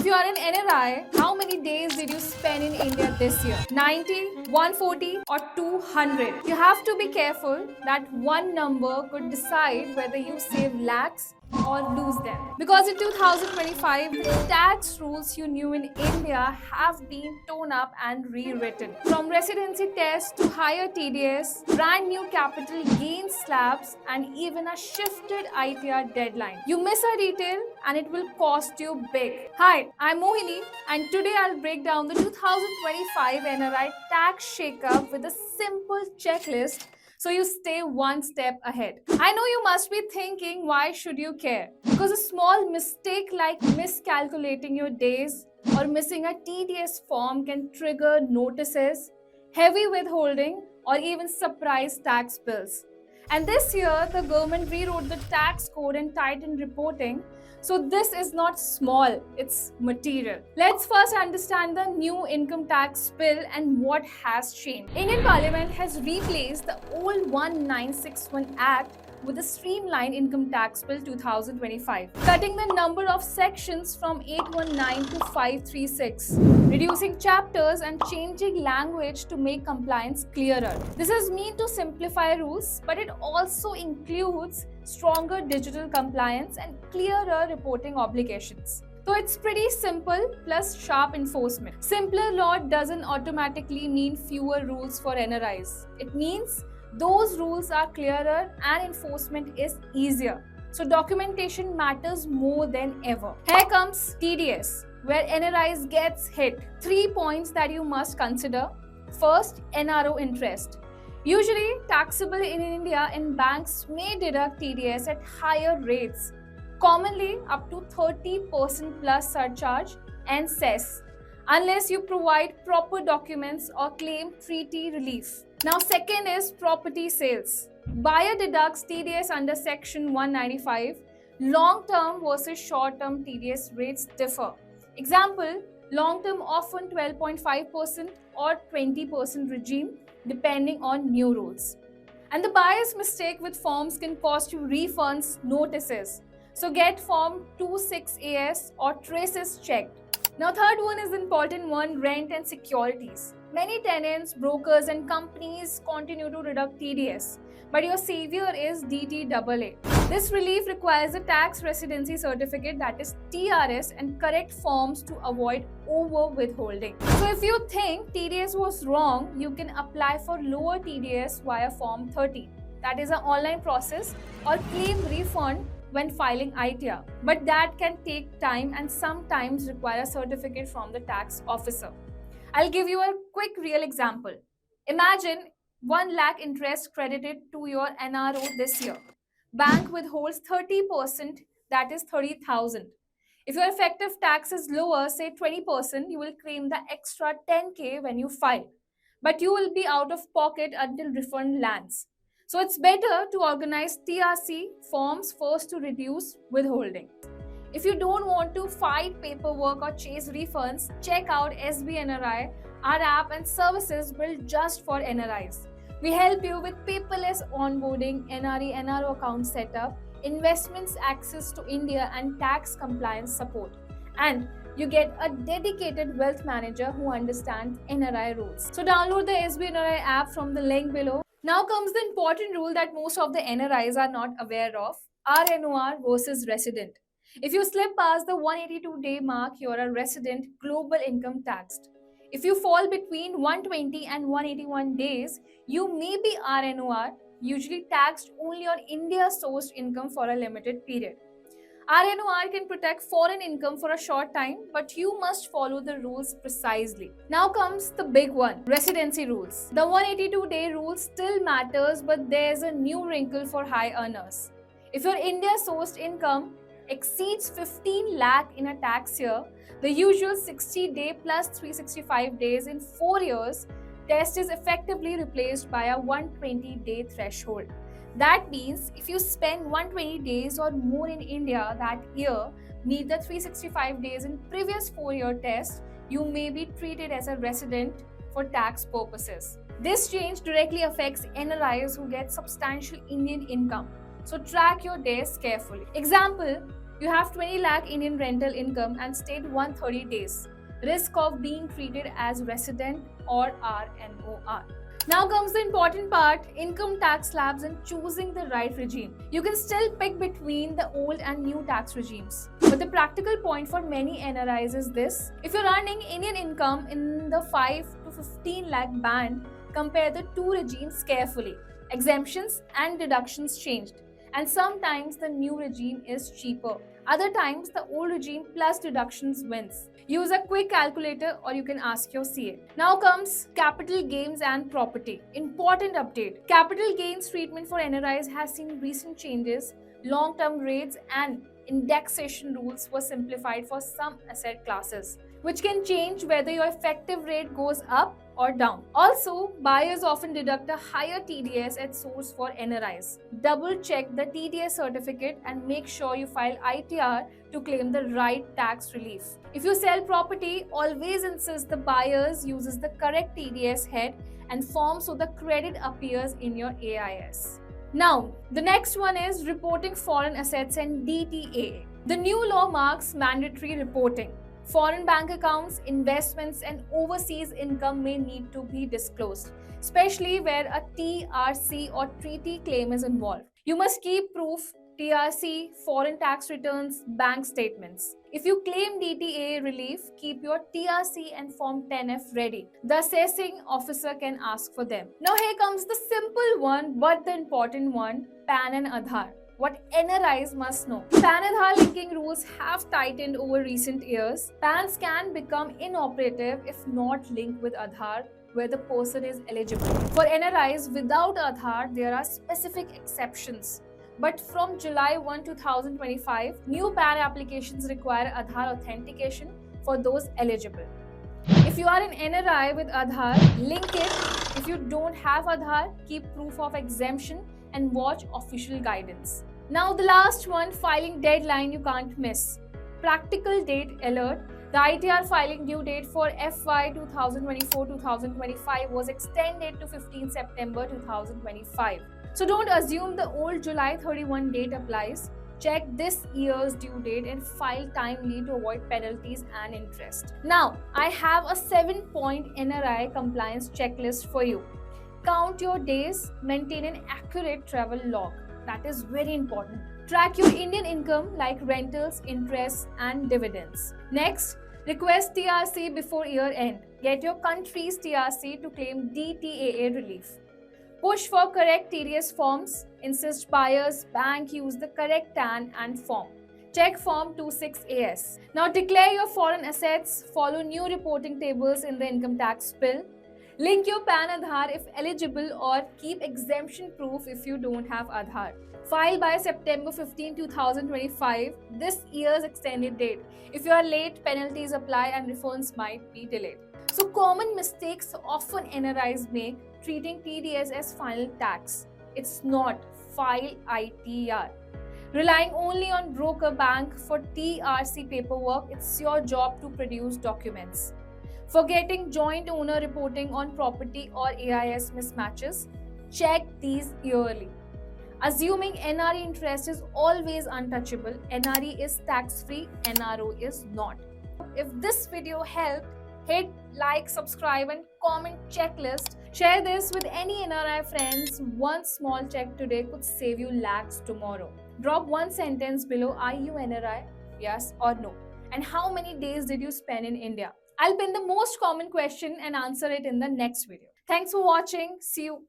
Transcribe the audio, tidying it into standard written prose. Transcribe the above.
you are an NRI, how many days did you spend in India this year? 90, 140 or 200? You have to be careful that one number could decide whether you save lakhs or lose them. Because in 2025, the tax rules you knew in India have been torn up and rewritten. From residency tests to higher TDS, brand new capital gains slabs, and even a shifted ITR deadline. You miss a detail and it will cost you big. Hi, I'm Mohini, and today I'll break down the 2025 NRI tax shakeup with a simple checklist so you stay one step ahead. I know you must be thinking, why should you care? Because a small mistake like miscalculating your days or missing a TDS form can trigger notices, heavy withholding, or even surprise tax bills. And this year, the government rewrote the tax code and tightened reporting. So this is not small, it's material. Let's first understand the new income tax bill and what has changed. Indian Parliament has replaced the old 1961 Act with the Streamlined Income Tax Bill 2025, cutting the number of sections from 819 to 536, reducing chapters and changing language to make compliance clearer. This is meant to simplify rules, but it also includes stronger digital compliance and clearer reporting obligations. So it's pretty simple plus sharp enforcement. Simpler law doesn't automatically mean fewer rules for NRIs. It means those rules are clearer and enforcement is easier. So documentation matters more than ever. Here comes TDS, where NRIs gets hit. 3 points that you must consider. First, NRO interest. Usually taxable in India, and banks may deduct TDS at higher rates, commonly up to 30% plus surcharge and cess, unless you provide proper documents or claim treaty relief. Now, second is property sales. Buyer deducts TDS under Section 195. Long-term versus short-term TDS rates differ. Example, long-term often 12.5% or 20% regime, depending on new rules. And the buyer's mistake with forms can cost you refunds, notices. So get Form 26AS or traces checked. Now, third one is the important one, rent and securities. Many tenants, brokers, and companies continue to deduct TDS, but your savior is DTAA. This relief requires a tax residency certificate, that is TRS, and correct forms to avoid over withholding. So if you think TDS was wrong, you can apply for lower TDS via Form 30. That is an online process, or claim refund when filing ITR. But that can take time and sometimes require a certificate from the tax officer. I'll give you a quick real example. Imagine 1 lakh interest credited to your NRO this year. Bank withholds 30%, that is 30,000. If your effective tax is lower, say 20%, you will claim the extra 10K when you file. But you will be out of pocket until refund lands. So it's better to organize TRC forms first to reduce withholding. If you don't want to fight paperwork or chase refunds, check out SBNRI, our app and services built just for NRIs. We help you with paperless onboarding, NRE, NRO account setup, investments access to India, and tax compliance support. And you get a dedicated wealth manager who understands NRI rules. So download the SBNRI app from the link below. Now comes the important rule that most of the NRIs are not aware of, RNOR versus resident. If you slip past the 182-day mark, you are a resident, global income taxed. If you fall between 120 and 181 days, you may be RNOR, usually taxed only on India-sourced income for a limited period. RNOR can protect foreign income for a short time, but you must follow the rules precisely. Now comes the big one, residency rules. The 182-day rule still matters, but there's a new wrinkle for high earners. If your India-sourced income exceeds 15 lakh in a tax year, the usual 60-day plus 365 days in 4 years test is effectively replaced by a 120-day threshold. That means if you spend 120 days or more in India that year, meet the 365 days in previous 4-year test, you may be treated as a resident for tax purposes. This change directly affects NRIs who get substantial Indian income. So track your days carefully. Example, You have 20 lakh Indian rental income and stayed 130 days. Risk of being treated as resident or RNOR. Now comes the important part, income tax slabs and choosing the right regime. You can still pick between the old and new tax regimes. But the practical point for many NRIs is this. If you're earning Indian income in the 5 to 15 lakh band, compare the two regimes carefully. Exemptions and deductions changed. And sometimes the new regime is cheaper. Other times the old regime plus deductions wins. Use a quick calculator or you can ask your CA. Now comes capital gains and property. Important update. Capital gains treatment for NRIs has seen recent changes. Long-term rates and indexation rules were simplified for some asset classes, which can change whether your effective rate goes up or down. Also, buyers often deduct a higher TDS at source for NRIs. Double check the TDS certificate and make sure you file ITR to claim the right tax relief. If you sell property, always insist the buyers uses the correct TDS head and form so the credit appears in your AIS. Now, the next one is reporting foreign assets and DTA. The new law marks mandatory reporting. Foreign bank accounts, investments, and overseas income may need to be disclosed, especially where a TRC or treaty claim is involved. You must keep proof, TRC, foreign tax returns, bank statements. If you claim DTA relief, keep your TRC and Form 10F ready. The assessing officer can ask for them. Now here comes the simple one but the important one, PAN and Aadhaar. What NRIs must know. PAN-Aadhaar linking rules have tightened over recent years. PANs can become inoperative if not linked with Aadhaar where the person is eligible. For NRIs without Aadhaar, there are specific exceptions. But from July 1, 2025, new PAN applications require Aadhaar authentication for those eligible. If you are an NRI with Aadhaar, link it. If you don't have Aadhaar, keep proof of exemption and watch official guidance. Now the last one, filing deadline you can't miss. Practical date alert. The ITR filing due date for FY 2024-2025 was extended to 15 September 2025. So don't assume the old July 31 date applies. Check this year's due date and file timely to avoid penalties and interest. Now, I have a 7-point NRI compliance checklist for you. Count your days, maintain an accurate travel log. That is very important. Track your Indian income like rentals, interests, and dividends. Next, request TRC before year end. Get your country's TRC to claim DTAA relief. Push for correct TDS forms. Insist buyers, bank use the correct TAN and form. Check Form 26AS. Now declare your foreign assets. Follow new reporting tables in the income tax bill. Link your PAN Aadhaar if eligible or keep exemption proof if you don't have Aadhaar. File by September 15, 2025, this year's extended date. If you are late, penalties apply and refunds might be delayed. So common mistakes often NRIs make, treating TDS as final tax. It's not. File ITR. Relying only on broker bank for TRC paperwork, it's your job to produce documents. Forgetting joint owner reporting on property or AIS mismatches, check these yearly. Assuming NRE interest is always untouchable, NRE is tax-free, NRO is not. If this video helped, hit like, subscribe and comment checklist. Share this with any NRI friends. One small check today could save you lakhs tomorrow. Drop one sentence below, are you NRI? Yes or no? And how many days did you spend in India? I'll pin the most common question and answer it in the next video. Thanks for watching. See you.